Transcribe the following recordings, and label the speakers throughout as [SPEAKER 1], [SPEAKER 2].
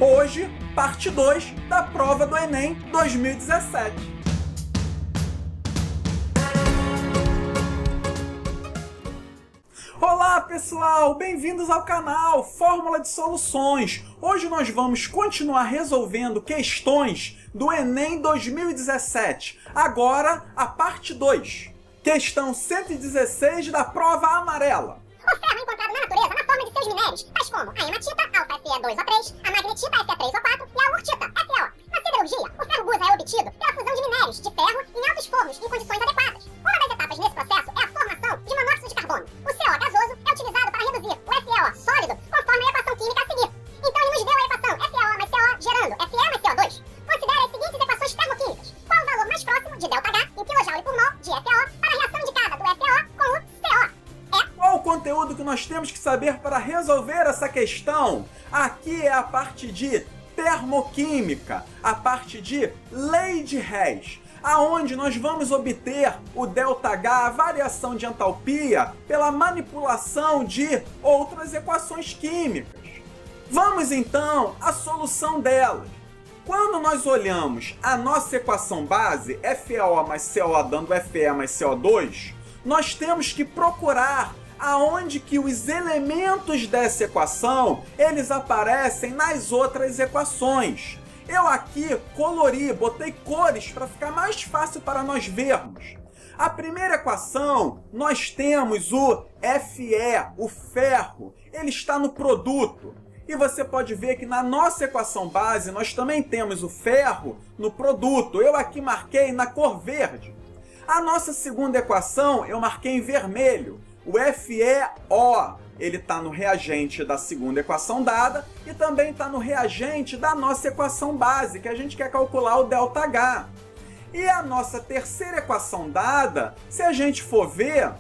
[SPEAKER 1] Hoje, parte 2 da prova do Enem 2017. Olá pessoal, bem-vindos ao canal Fórmula de Soluções. Hoje nós vamos continuar resolvendo questões do Enem 2017. Agora, a parte 2. Questão 116 da prova amarela.
[SPEAKER 2] O ferro encontrado na natureza na forma de seus minérios, tais como a hematita, alfa Fe2O3, a magnetita, Fe3O4 e a urtita, FeO. Na siderurgia, o ferro gusa é obtido pela fusão de minérios de ferro em altos fornos em condições adequadas. Uma das etapas nesse processo é a formação de monóxido de carbono. O CO gasoso é utilizado para reduzir o FeO sólido conforme a equação química a seguir. Então ele nos deu a equação FeO mais CO gerando Fe mais CO2. Considere as seguintes equações termoquímicas. Qual o valor mais próximo de ΔH em kJ por mol de FeO para a reação indicada do FeO com o CO?
[SPEAKER 1] Qual o conteúdo que nós temos que saber para resolver essa questão? Aqui é a parte de termoquímica, a parte de lei de Hess, aonde nós vamos obter o ΔH, a variação de entalpia, pela manipulação de outras equações químicas. Vamos então à solução delas. Quando nós olhamos a nossa equação base, FeO mais CO dando Fe mais CO2, nós temos que procurar aonde que os elementos dessa equação eles aparecem nas outras equações. Eu aqui colori, botei cores para ficar mais fácil para nós vermos. A primeira equação, nós temos o Fe, o ferro, ele está no produto. E você pode ver que na nossa equação base nós também temos o ferro no produto. Eu aqui marquei na cor verde. A nossa segunda equação eu marquei em vermelho. O FeO, ele está no reagente da segunda equação dada e também está no reagente da nossa equação base, que a gente quer calcular o ΔH. E a nossa terceira equação dada, se a gente for ver,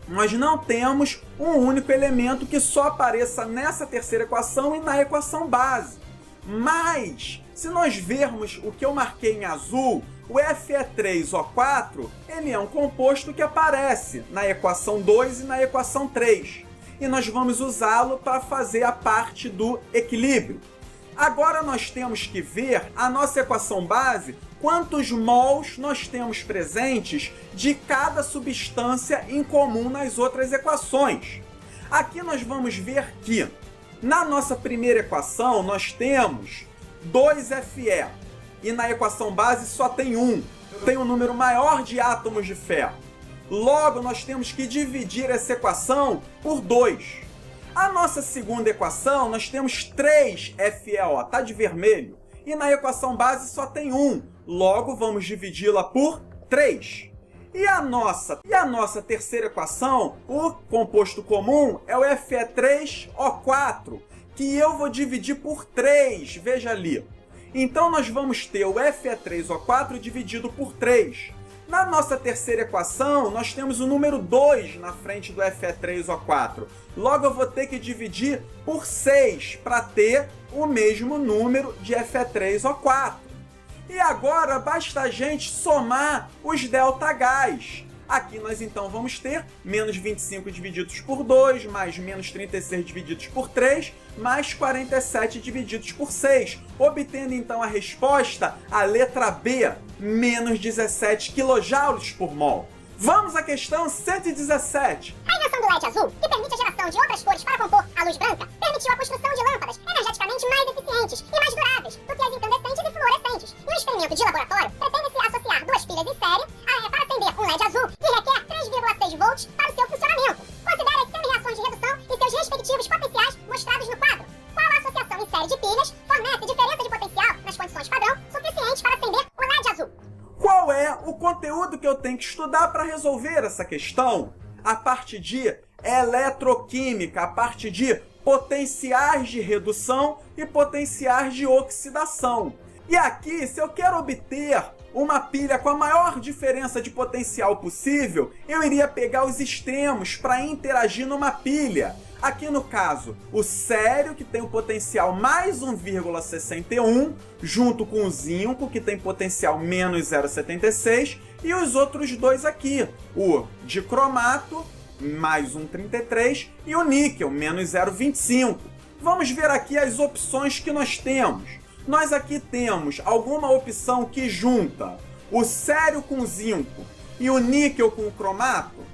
[SPEAKER 1] nós não temos um único elemento que só apareça nessa terceira equação e na equação base. Mas, se nós vermos o que eu marquei em azul, o Fe3O4, ele é um composto que aparece na equação 2 e na equação 3. E nós vamos usá-lo para fazer a parte do equilíbrio. Agora nós temos que ver a nossa equação base, quantos mols nós temos presentes de cada substância em comum nas outras equações. Aqui nós vamos ver que, na nossa primeira equação, nós temos 2Fe. E na equação base só tem 1. Tem um número maior de átomos de ferro. Logo, nós temos que dividir essa equação por 2. A nossa segunda equação, nós temos 3FeO, está de vermelho. E na equação base só tem 1. Logo, vamos dividi-la por 3. E a nossa terceira equação, o composto comum, é o Fe3O4, que eu vou dividir por 3, veja ali. Então nós vamos ter o Fe3O4 dividido por 3. Na nossa terceira equação, nós temos o número 2 na frente do Fe3O4. Logo eu vou ter que dividir por 6 para ter o mesmo número de Fe3O4. E agora basta a gente somar os ΔHs. Aqui nós então vamos ter menos 25 divididos por 2, mais menos 36 divididos por 3, mais 47 divididos por 6, obtendo então a resposta, a letra B, menos 17 kJ por mol. Vamos à questão 117.
[SPEAKER 2] A invenção do LED azul, que permite a geração de outras cores para compor a luz branca, permitiu a construção de lâmpadas energeticamente mais eficientes e mais duráveis do que as incandescentes e fluorescentes. E um experimento de laboratório pretende-se associar duas pilhas em série para acender um LED azul que requer 3,6 volts para o seu funcionamento. Considere as semi-reações de redução e seus respectivos potenciais mostrados no quadro. Qual a associação em série de pilhas fornece diferença de potencial nas condições padrão suficiente para acender o LED azul?
[SPEAKER 1] Qual é o conteúdo que eu tenho que estudar para resolver essa questão? A parte de eletroquímica, a parte de potenciais de redução e potenciais de oxidação. E aqui, se eu quero obter uma pilha com a maior diferença de potencial possível, eu iria pegar os extremos para interagir numa pilha. Aqui no caso, o sério, que tem o potencial mais 1,61, junto com o zinco, que tem potencial menos 0,76, e os outros dois aqui, o dicromato, mais 1,33, e o níquel, menos 0,25. Vamos ver aqui as opções que nós temos. Nós aqui temos alguma opção que junta o cério com o zinco e o níquel com o cromato.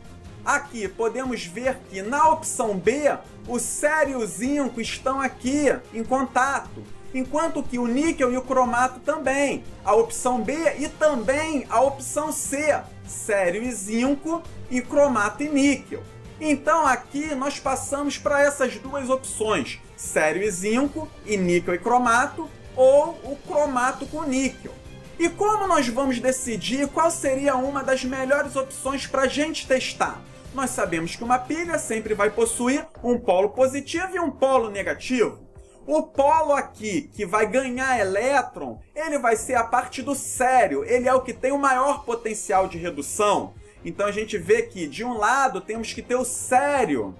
[SPEAKER 1] Aqui podemos ver que na opção B, o cério e o zinco estão aqui em contato, enquanto que o níquel e o cromato também. A opção B e também a opção C, cério e zinco e cromato e níquel. Então aqui nós passamos para essas duas opções, cério e zinco e níquel e cromato, ou o cromato com níquel. E como nós vamos decidir qual seria uma das melhores opções para a gente testar? Nós sabemos que uma pilha sempre vai possuir um polo positivo e um polo negativo. O polo aqui, que vai ganhar elétron, ele vai ser a parte do cério, ele é o que tem o maior potencial de redução. Então a gente vê que de um lado temos que ter o cério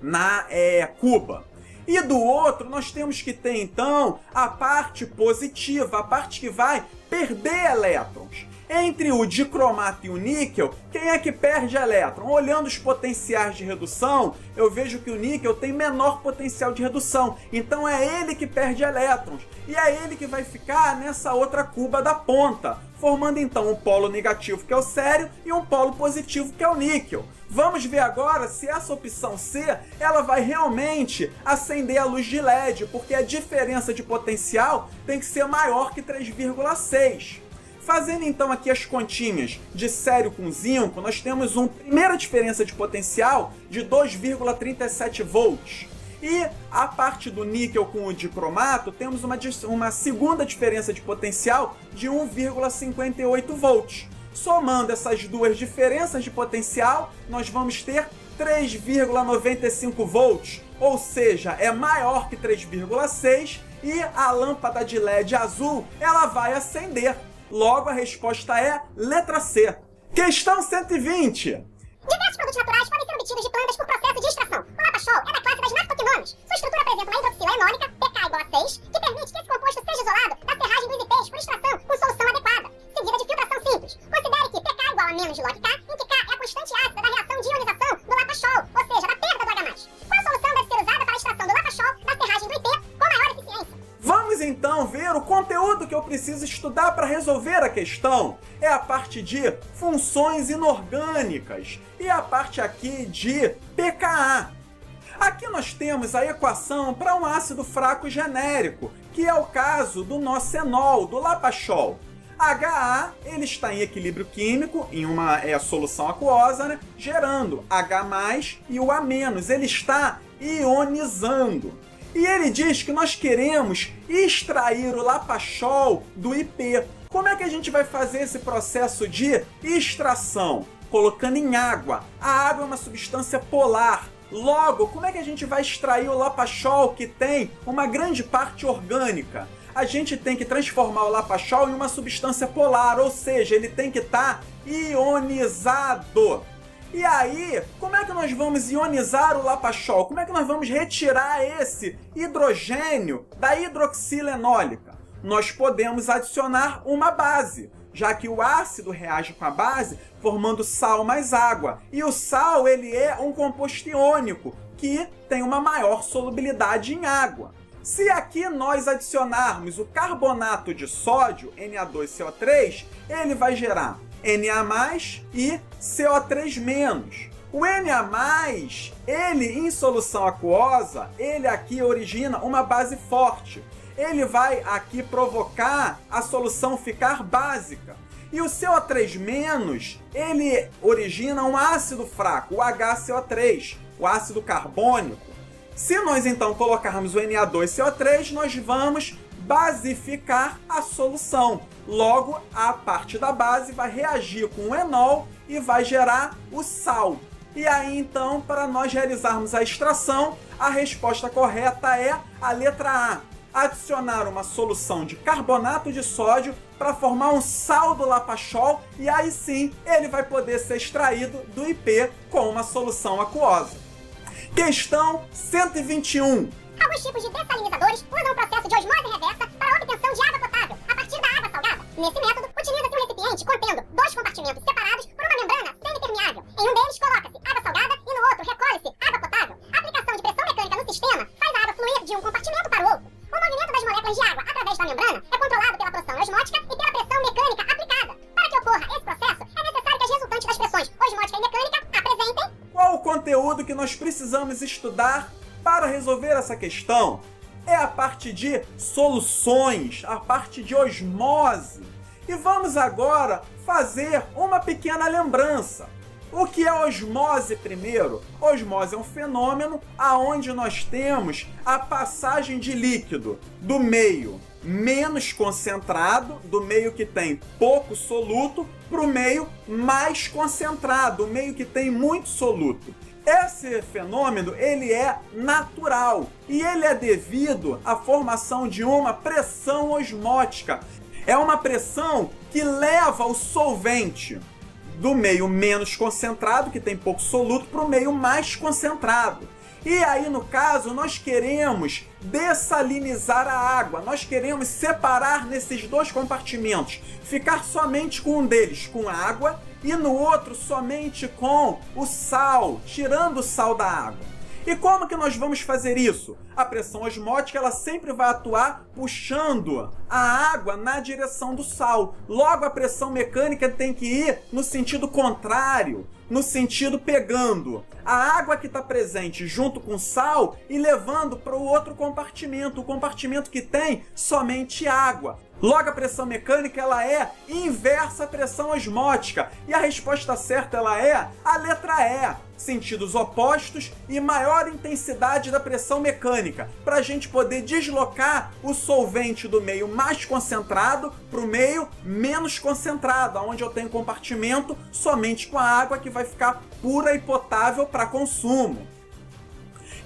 [SPEAKER 1] na cuba. E do outro nós temos que ter então a parte positiva, a parte que vai perder elétrons. Entre o dicromato e o níquel, quem é que perde elétron? Olhando os potenciais de redução, eu vejo que o níquel tem menor potencial de redução. Então é ele que perde elétrons. E é ele que vai ficar nessa outra cuba da ponta, formando então um polo negativo, que é o cério, e um polo positivo, que é o níquel. Vamos ver agora se essa opção C ela vai realmente acender a luz de LED, porque a diferença de potencial tem que ser maior que 3,6. Fazendo então aqui as continhas de cério com zinco, nós temos uma primeira diferença de potencial de 2,37 volts. E a parte do níquel com o dicromato, temos uma segunda diferença de potencial de 1,58 volts. Somando essas duas diferenças de potencial, nós vamos ter 3,95 volts, ou seja, é maior que 3,6 e a lâmpada de LED azul ela vai acender. Logo, a resposta é letra C. Questão 120.
[SPEAKER 2] Diversos produtos naturais podem ser obtidos de plantas por processo de extração. O lapachol é da classe das naftoquinones. Sua estrutura apresenta uma hidroxila enônica, pK igual a 6, que permite que esse composto seja isolado da serragem dos IPs por extração com solução adequada, seguida de filtração simples. Considere que pK igual a menos de log K, em que K é a constante ácida da reação de ionização do lapachol, ou seja, da perda do H+. Qual solução deve ser usada para a extração do lapachol da serragem do IP com maior eficiência?
[SPEAKER 1] Vamos então ver o conteúdo que eu preciso estudar para resolver a questão. É a parte de funções inorgânicas e a parte aqui de pKa. Aqui nós temos a equação para um ácido fraco genérico, que é o caso do nosso enol, do lapachol. HA ele está em equilíbrio químico, em uma solução aquosa, né, gerando H+, e o A-, ele está ionizando. E ele diz que nós queremos extrair o lapachol do IP. Como é que a gente vai fazer esse processo de extração? Colocando em água. A água é uma substância polar. Logo, como é que a gente vai extrair o lapachol, que tem uma grande parte orgânica? A gente tem que transformar o lapachol em uma substância polar, ou seja, ele tem que estar ionizado. E aí, como é que nós vamos ionizar o lapachol? Como é que nós vamos retirar esse hidrogênio da hidroxila enólica? Nós podemos adicionar uma base, já que o ácido reage com a base formando sal mais água. E o sal ele é um composto iônico que tem uma maior solubilidade em água. Se aqui nós adicionarmos o carbonato de sódio, Na2CO3, ele vai gerar Na+, e CO3-. O Na+, ele em solução aquosa, ele aqui origina uma base forte. Ele vai aqui provocar a solução ficar básica. E o CO3-, ele origina um ácido fraco, o HCO3, o ácido carbônico. Se nós então colocarmos o Na2CO3, nós vamos basificar a solução. Logo, a parte da base vai reagir com o enol e vai gerar o sal. E aí, então, para nós realizarmos a extração, a resposta correta é a letra A. Adicionar uma solução de carbonato de sódio para formar um sal do lapachol e aí sim ele vai poder ser extraído do IP com uma solução aquosa. Questão 121.
[SPEAKER 2] Alguns tipos de dessalinizadores usam o processo de osmose reversa para a obtenção de água potável a partir da água salgada. Nesse método, utiliza-se um recipiente contendo dois compartimentos separados por uma membrana semipermeável. Em um deles, coloca-se água salgada e no outro, recolhe-se água potável. A aplicação de pressão mecânica no sistema faz a água fluir de um de água através da membrana é controlado pela pressão osmótica e pela pressão mecânica aplicada. Para que ocorra esse processo, é necessário que as resultantes das pressões osmótica e mecânica apresentem...
[SPEAKER 1] Qual o conteúdo que nós precisamos estudar para resolver essa questão? É a parte de soluções, a parte de osmose. E vamos agora fazer uma pequena lembrança. O que é osmose primeiro? Osmose é um fenômeno onde nós temos a passagem de líquido do meio menos concentrado, do meio que tem pouco soluto, para o meio mais concentrado, o meio que tem muito soluto. Esse fenômeno ele é natural e ele é devido à formação de uma pressão osmótica. É uma pressão que leva o solvente do meio menos concentrado, que tem pouco soluto, para o meio mais concentrado. E aí, no caso, nós queremos dessalinizar a água, nós queremos separar nesses dois compartimentos, ficar somente com um deles com água e no outro somente com o sal, tirando o sal da água. E como que nós vamos fazer isso? A pressão osmótica ela sempre vai atuar puxando a água na direção do sal. Logo, a pressão mecânica tem que ir no sentido contrário, no sentido pegando a água que está presente junto com o sal e levando para o outro compartimento, o compartimento que tem somente água. Logo, a pressão mecânica ela é inversa à pressão osmótica. E a resposta certa ela é a letra E. Sentidos opostos e maior intensidade da pressão mecânica. Para a gente poder deslocar o solvente do meio mais concentrado para o meio menos concentrado, onde eu tenho compartimento somente com a água que vai ficar pura e potável para consumo.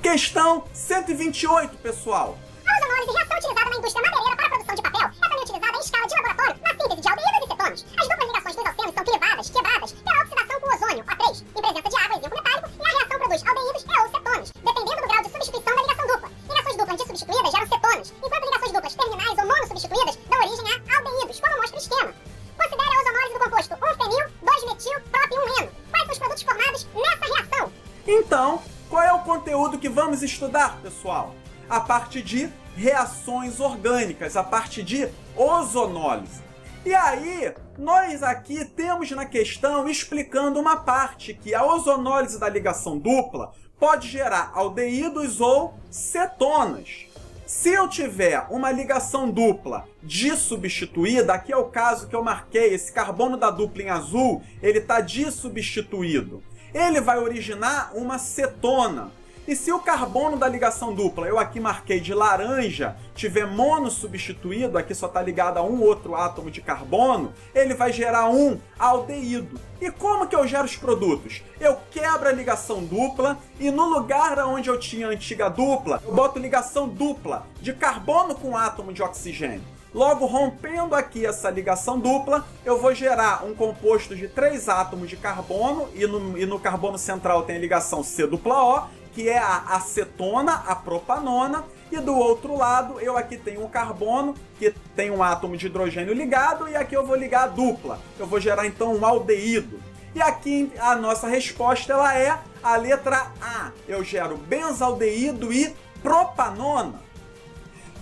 [SPEAKER 1] Questão 128, pessoal.
[SPEAKER 2] A ozonólise, reação utilizada na indústria madeireira para a produção de papel, é também utilizada em escala de laboratório na síntese de aldeídos e cetonos. As duplas ligações dos alcenos são clivadas, quebradas, pela oxidação com ozônio, O3, em presença de água e zinco metálico, e a reação produz aldeídos e ou cetonos, dependendo do grau de substituição da ligação dupla. Ligações duplas dissubstituídas geram cetonas, enquanto ligações duplas terminais ou monossubstituídas dão origem a aldeídos, como mostra o esquema. Considere a ozonólise do composto 1-fenil, 2-metil, prop 1-eno. Quais são os produtos formados nessa reação?
[SPEAKER 1] Então, qual é o conteúdo que vamos estudar, pessoal? A parte de reações orgânicas, a parte de ozonólise. E aí, nós aqui temos na questão explicando uma parte que a ozonólise da ligação dupla pode gerar aldeídos ou cetonas. Se eu tiver uma ligação dupla dissubstituída, aqui é o caso que eu marquei, esse carbono da dupla em azul, ele está dissubstituído. Ele vai originar uma cetona. E se o carbono da ligação dupla, eu aqui marquei de laranja, tiver monossubstituído, aqui só está ligado a um outro átomo de carbono, ele vai gerar um aldeído. E como que eu gero os produtos? Eu quebro a ligação dupla e no lugar onde eu tinha a antiga dupla, eu boto ligação dupla de carbono com átomo de oxigênio. Logo, rompendo aqui essa ligação dupla, eu vou gerar um composto de 3 átomos de carbono e no carbono central tem a ligação C-O, que é a acetona, a propanona, e do outro lado eu aqui tenho um carbono que tem um átomo de hidrogênio ligado e aqui eu vou ligar a dupla. Eu vou gerar então um aldeído. E aqui a nossa resposta ela é a letra A. Eu gero benzaldeído e propanona.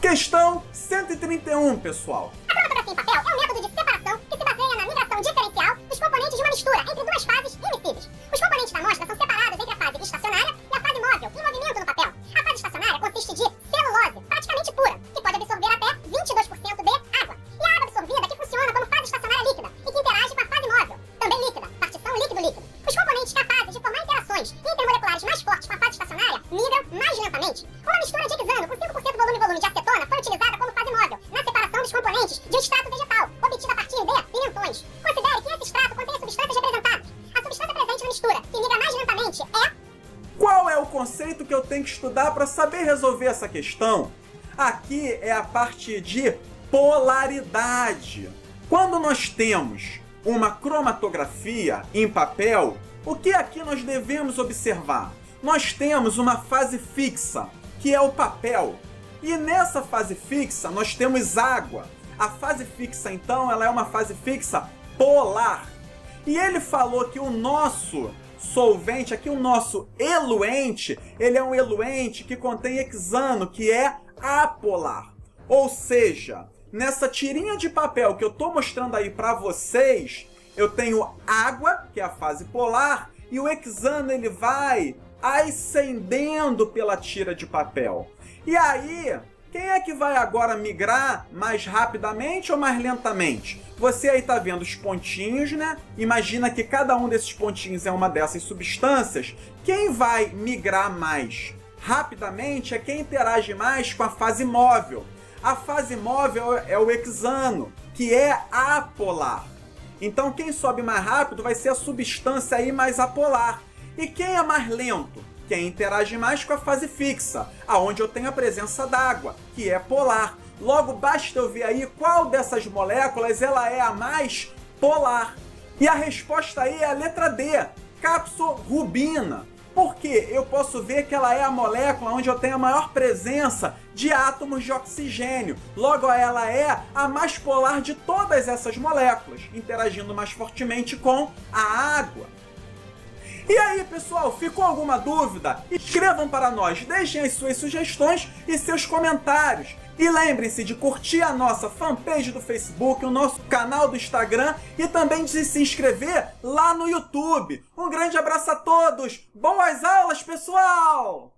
[SPEAKER 1] Questão 131, pessoal.
[SPEAKER 2] A cromatografia em papel é um método de separação que se baseia na migração diferencial dos componentes de uma mistura entre duas fases immiscíveis. Os componentes da amostra são separados entre a fase estacionária e a fase móvel, em movimento no papel. A fase estacionária consiste de celulose, praticamente pura, que pode absorver até 22% de água. E a água absorvida que funciona como fase estacionária líquida e que interage com a fase móvel, também líquida, partição líquido-líquido. Os componentes capazes de formar interações intermoleculares mais fortes com a fase estacionária migram mais lentamente. Uma mistura de hexano com 5% volume de acetona foi utilizada como fase móvel na separação dos componentes de um extrato vegetal, obtido a partir de pimentões. Considere que esse extrato contém as substâncias representadas. A substância presente na mistura, que migra mais lentamente, é...
[SPEAKER 1] Qual é o conceito que eu tenho que estudar para saber resolver essa questão? Aqui é a parte de polaridade. Quando nós temos uma cromatografia em papel, o que aqui nós devemos observar? Nós temos uma fase fixa, que é o papel. E nessa fase fixa nós temos água. A fase fixa, então, ela é uma fase fixa polar. E ele falou que o nosso solvente, aqui o nosso eluente, ele é um eluente que contém hexano, que é apolar. Ou seja, nessa tirinha de papel que eu estou mostrando aí para vocês, eu tenho água, que é a fase polar, e o hexano ele vai ascendendo pela tira de papel. E aí, quem é que vai agora migrar mais rapidamente ou mais lentamente? Você aí tá vendo os pontinhos, né? Imagina que cada um desses pontinhos é uma dessas substâncias. Quem vai migrar mais rapidamente é quem interage mais com a fase móvel. A fase móvel é o hexano, que é apolar. Então quem sobe mais rápido vai ser a substância aí mais apolar. E quem é mais lento? Quem interage mais com a fase fixa, aonde eu tenho a presença d'água, que é polar. Logo, basta eu ver aí qual dessas moléculas ela é a mais polar. E a resposta aí é a letra D, capsorubina. Porque eu posso ver que ela é a molécula onde eu tenho a maior presença de átomos de oxigênio. Logo, ela é a mais polar de todas essas moléculas, interagindo mais fortemente com a água. E aí, pessoal, ficou alguma dúvida? Escrevam para nós, deixem as suas sugestões e seus comentários. E lembrem-se de curtir a nossa fanpage do Facebook, o nosso canal do Instagram e também de se inscrever lá no YouTube. Um grande abraço a todos! Boas aulas, pessoal!